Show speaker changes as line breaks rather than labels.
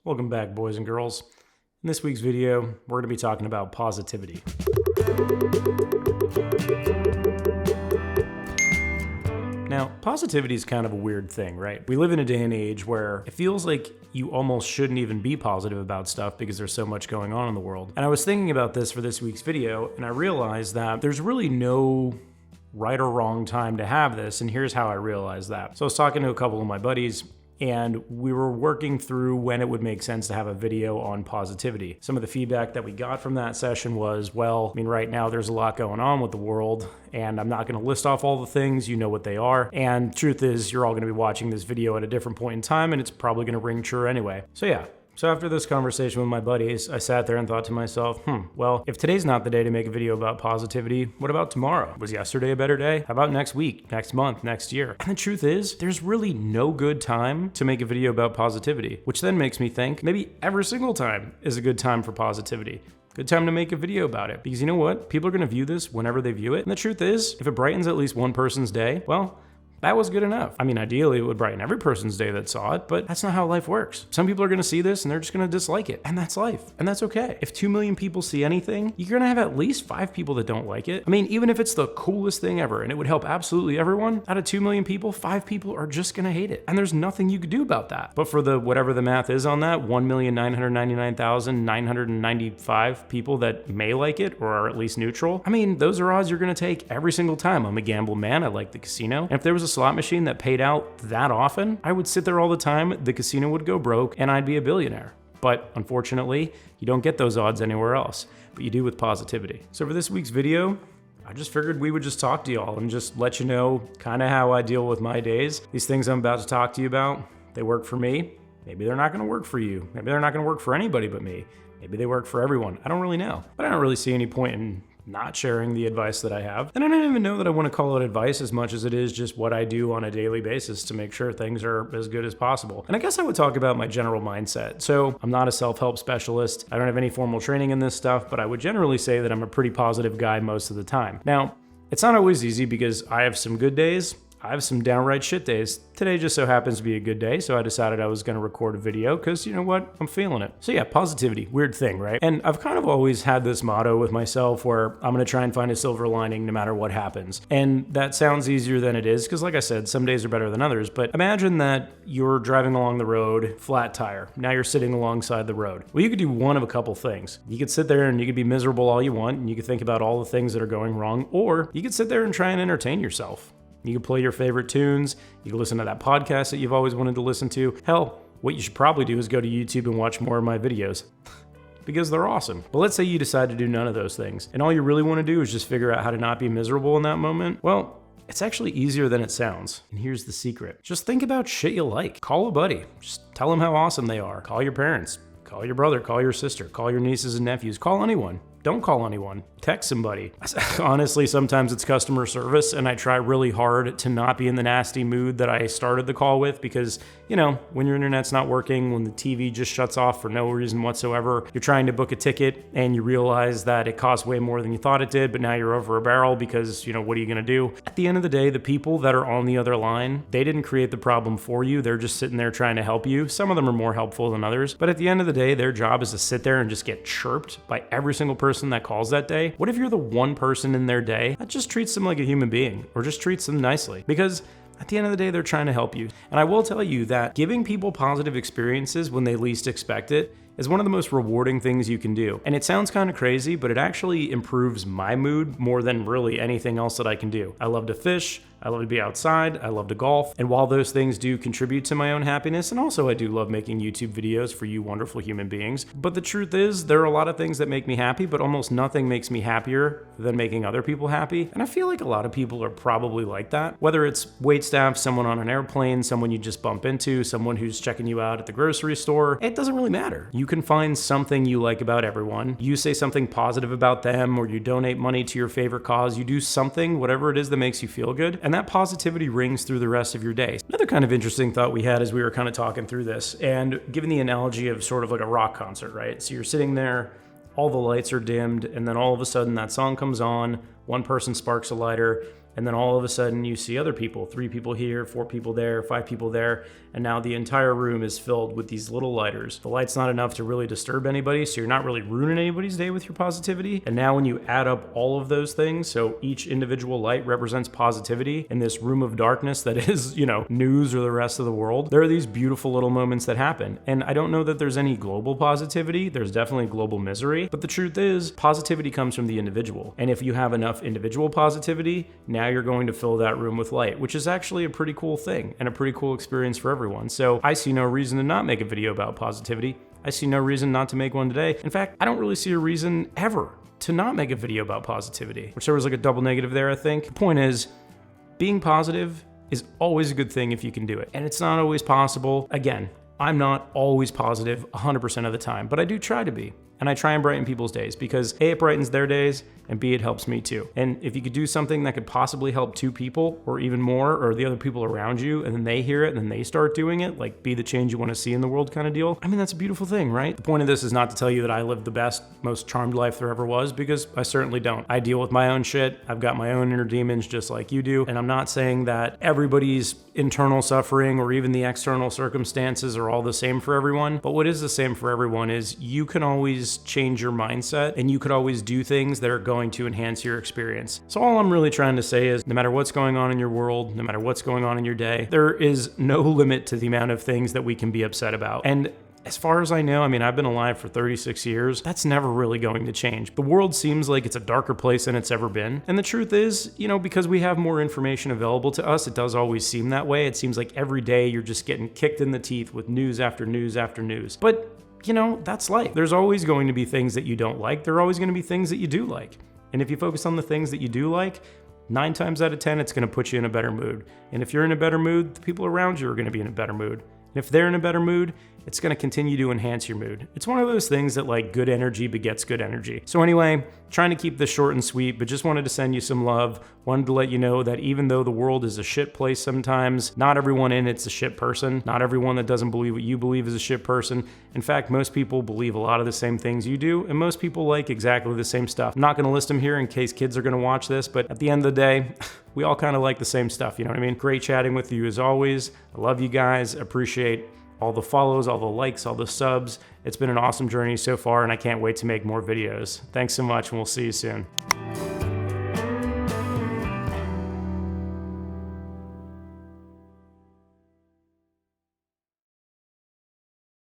Welcome back, boys and girls. In this week's video, we're going to be talking about positivity. Now, positivity is kind of a weird thing, right? We live in a day and age where it feels like you almost shouldn't even be positive about stuff because there's so much going on in the world. And I was thinking about this for this week's video, and I realized that there's really no right or wrong time to have this, and here's how I realized that. So I was talking to a couple of my buddies, and we were working through when it would make sense to have a video on positivity. Some of the feedback that we got from that session was, well, I mean, right now there's a lot going on with the world, and I'm not going to list off all the things, you know what they are. And truth is, you're all going to be watching this video at a different point in time, and it's probably going to ring true anyway. So after this conversation with my buddies, I sat there and thought to myself, well, if today's not the day to make a video about positivity, what about tomorrow? Was yesterday a better day? How about next week, next month, next year? And the truth is, there's really no good time to make a video about positivity, which then makes me think maybe every single time is a good time for positivity. Good time to make a video about it. Because you know what? People are going to view this whenever they view it. And the truth is, if it brightens at least one person's day, well, that was good enough. I mean, ideally, it would brighten every person's day that saw it, but that's not how life works. Some people are going to see this and they're just going to dislike it. And that's life. And that's okay. If 2 million people see anything, you're going to have at least 5 people that don't like it. I mean, even if it's the coolest thing ever and it would help absolutely everyone, out of 2 million people, 5 people are just going to hate it. And there's nothing you could do about that. But for the whatever the math is on that, 1,999,995 people that may like it or are at least neutral, I mean, those are odds you're going to take every single time. I'm a gamble man. I like the casino. And if there was a slot machine that paid out that often, I would sit there all the time, the casino would go broke, and I'd be a billionaire. But unfortunately, you don't get those odds anywhere else, but you do with positivity. So for this week's video, I just figured we would just talk to y'all and just let you know kind of how I deal with my days. These things I'm about to talk to you about, they work for me. Maybe they're not going to work for you. Maybe they're not going to work for anybody but me. Maybe they work for everyone. I don't really know. But I don't really see any point in not sharing the advice that I have. And I don't even know that I want to call it advice as much as it is just what I do on a daily basis to make sure things are as good as possible. And I guess I would talk about my general mindset. So I'm not a self-help specialist. I don't have any formal training in this stuff, but I would generally say that I'm a pretty positive guy most of the time. Now, it's not always easy because I have some good days. I have some downright shit days. Today just so happens to be a good day, so I decided I was going to record a video because, you know what, I'm feeling it. So yeah, positivity, weird thing, right? And I've kind of always had this motto with myself where I'm going to try and find a silver lining no matter what happens. And that sounds easier than it is because, like I said, some days are better than others. But imagine that you're driving along the road, flat tire. Now you're sitting alongside the road. Well, you could do one of a couple things. You could sit there and you could be miserable all you want, and you could think about all the things that are going wrong, or you could sit there and try and entertain yourself. You can play your favorite tunes. You can listen to that podcast that you've always wanted to listen to. Hell, what you should probably do is go to YouTube and watch more of my videos because they're awesome. But let's say you decide to do none of those things and all you really want to do is just figure out how to not be miserable in that moment. Well, it's actually easier than it sounds. And here's the secret. Just think about shit you like. Call a buddy. Just tell them how awesome they are. Call your parents. Call your brother. Call your sister. Call your nieces and nephews. Call anyone. Don't call anyone. Text somebody. Honestly, sometimes it's customer service, and I try really hard to not be in the nasty mood that I started the call with because, you know, when your internet's not working, when the TV just shuts off for no reason whatsoever, you're trying to book a ticket and you realize that it costs way more than you thought it did, but now you're over a barrel because, you know, what are you going to do? At the end of the day, the people that are on the other line, they didn't create the problem for you. They're just sitting there trying to help you. Some of them are more helpful than others, but at the end of the day, their job is to sit there and just get chirped by every single person that calls that day. What if you're the one person in their day that just treats them like a human being or just treats them nicely? Because at the end of the day, they're trying to help you. And I will tell you that giving people positive experiences when they least expect it is one of the most rewarding things you can do. And it sounds kind of crazy, but it actually improves my mood more than really anything else that I can do. I love to fish. I love to be outside. I love to golf. And while those things do contribute to my own happiness, and also I do love making YouTube videos for you wonderful human beings, but the truth is there are a lot of things that make me happy, but almost nothing makes me happier than making other people happy. And I feel like a lot of people are probably like that. Whether it's waitstaff, someone on an airplane, someone you just bump into, someone who's checking you out at the grocery store, it doesn't really matter. You can find something you like about everyone. You say something positive about them, or you donate money to your favorite cause. You do something, whatever it is that makes you feel good. And that positivity rings through the rest of your day. Another kind of interesting thought we had as we were kind of talking through this, and given the analogy of sort of like a rock concert, right? So you're sitting there, all the lights are dimmed, and then all of a sudden that song comes on, one person sparks a lighter, And then all of a sudden you see other people, 3 people here, 4 people there, 5 people there, and now the entire room is filled with these little lighters. The light's not enough to really disturb anybody, so you're not really ruining anybody's day with your positivity. And now when you add up all of those things, so each individual light represents positivity in this room of darkness that is, news or the rest of the world, there are these beautiful little moments that happen. And I don't know that there's any global positivity, there's definitely global misery, but the truth is, positivity comes from the individual. And if you have enough individual positivity, now you're going to fill that room with light, which is actually a pretty cool thing and a pretty cool experience for everyone. So I see no reason to not make a video about positivity. I see no reason not to make one today. In fact, I don't really see a reason ever to not make a video about positivity, which there was like a double negative there, I think. The point is, being positive is always a good thing if you can do it. And it's not always possible. Again, I'm not always positive 100% of the time, but I do try to be. And I try and brighten people's days because A, it brightens their days, and B, it helps me too. And if you could do something that could possibly help 2 people or even more, or the other people around you, and then they hear it and then they start doing it, like be the change you want to see in the world kind of deal, I mean, that's a beautiful thing, right? The point of this is not to tell you that I lived the best, most charmed life there ever was, because I certainly don't. I deal with my own shit. I've got my own inner demons just like you do. And I'm not saying that everybody's internal suffering or even the external circumstances are all the same for everyone. But what is the same for everyone is you can always change your mindset, and you could always do things that are going to enhance your experience. So all I'm really trying to say is, no matter what's going on in your world, no matter what's going on in your day, there is no limit to the amount of things that we can be upset about. And as far as I know, I mean, I've been alive for 36 years. That's never really going to change. The world seems like it's a darker place than it's ever been. And the truth is, because we have more information available to us, it does always seem that way. It seems like every day you're just getting kicked in the teeth with news after news after news. But that's life. There's always going to be things that you don't like. There are always going to be things that you do like. And if you focus on the things that you do like, 9 times out of 10, it's going to put you in a better mood. And if you're in a better mood, the people around you are going to be in a better mood. And if they're in a better mood, it's going to continue to enhance your mood. It's one of those things that like good energy begets good energy. So anyway, trying to keep this short and sweet, but just wanted to send you some love. Wanted to let you know that even though the world is a shit place sometimes, not everyone in it's a shit person. Not everyone that doesn't believe what you believe is a shit person. In fact, most people believe a lot of the same things you do, and most people like exactly the same stuff. I'm not going to list them here in case kids are going to watch this, but at the end of the day, we all kind of like the same stuff, you know what I mean? Great chatting with you as always. I love you guys. Appreciate all the follows, all the likes, all the subs. It's been an awesome journey so far, and I can't wait to make more videos. Thanks so much, and we'll see you soon.